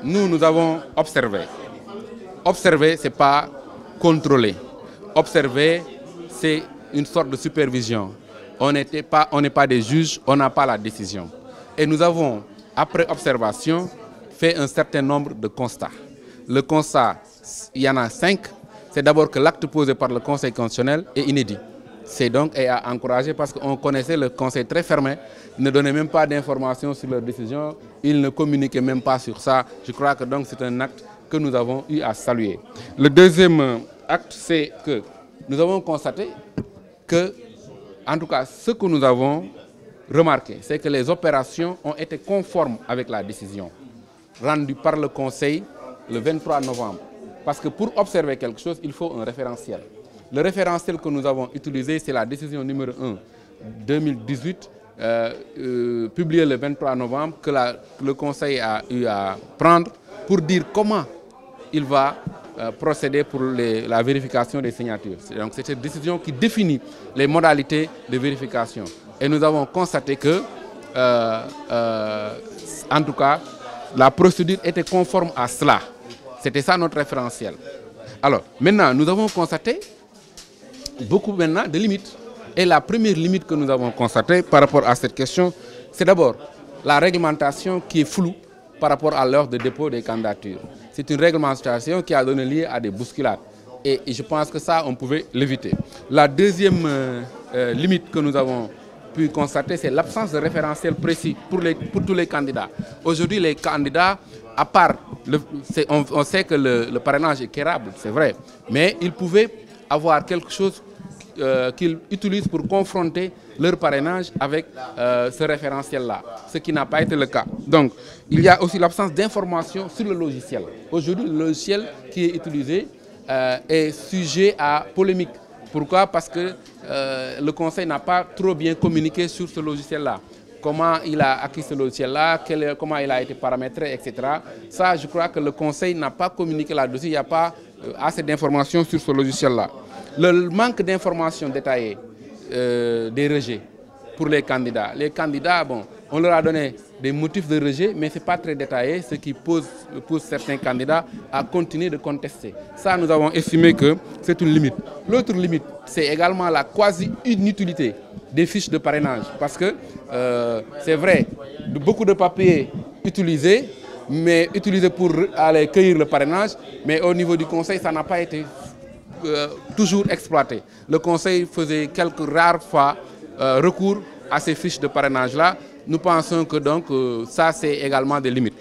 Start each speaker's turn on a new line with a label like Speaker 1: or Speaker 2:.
Speaker 1: nous avons observé. Observer, ce n'est pas contrôler. Observer, c'est une sorte de supervision. On n'est pas des juges, on n'a pas la décision. Et nous avons, après observation, fait un certain nombre de constats. Le constat, il y en a 5. C'est d'abord que l'acte posé par le Conseil constitutionnel est inédit. C'est donc à encourager parce qu'on connaissait le Conseil très fermé, ne donnait même pas d'informations sur leurs décisions, il ne communiquait même pas sur ça. Je crois que donc c'est un acte que nous avons eu à saluer. Le deuxième acte, c'est que nous avons constaté que, en tout cas, ce que nous avons remarqué, c'est que les opérations ont été conformes avec la décision rendue par le Conseil le 23 novembre. Parce que pour observer quelque chose, il faut un référentiel. Le référentiel que nous avons utilisé, c'est la décision numéro 1 2018, publiée le 23 novembre, que le Conseil a eu à prendre pour dire comment il va procéder pour la vérification des signatures. Donc c'est cette décision qui définit les modalités de vérification. Et nous avons constaté que, en tout cas, la procédure était conforme à cela. C'était ça notre référentiel. Alors, maintenant, nous avons constaté beaucoup maintenant de limites. Et la première limite que nous avons constatée par rapport à cette question, c'est d'abord la réglementation qui est floue par rapport à l'heure de dépôt des candidatures. C'est une réglementation qui a donné lieu à des bousculades. Et je pense que ça, on pouvait l'éviter. La deuxième limite que nous avons pu constater, c'est l'absence de référentiel précis pour tous les candidats. Aujourd'hui, les candidats, à part, on sait que le parrainage est quérable, c'est vrai, mais ils pouvaient avoir quelque chose qu'ils utilisent pour confronter leur parrainage avec ce référentiel-là, ce qui n'a pas été le cas. Donc, il y a aussi l'absence d'informations sur le logiciel. Aujourd'hui, le logiciel qui est utilisé est sujet à polémique. Pourquoi? Parce que le Conseil n'a pas trop bien communiqué sur ce logiciel-là. Comment il a acquis ce logiciel-là, comment il a été paramétré, etc. Ça, je crois que le Conseil n'a pas communiqué là-dessus. Il n'y a pas assez d'informations sur ce logiciel-là. Le manque d'informations détaillées des rejets pour les candidats. Les candidats, bon, on leur a donné des motifs de rejet, mais ce n'est pas très détaillé, ce qui pousse certains candidats à continuer de contester. Ça, nous avons estimé que c'est une limite. L'autre limite, c'est également la quasi-inutilité des fiches de parrainage. Parce que c'est vrai, beaucoup de papiers utilisés, mais utilisés pour aller cueillir le parrainage, mais au niveau du Conseil, ça n'a pas été toujours exploité. Le Conseil faisait quelques rares fois recours à ces fiches de parrainage-là. Nous pensons que donc ça, c'est également des limites.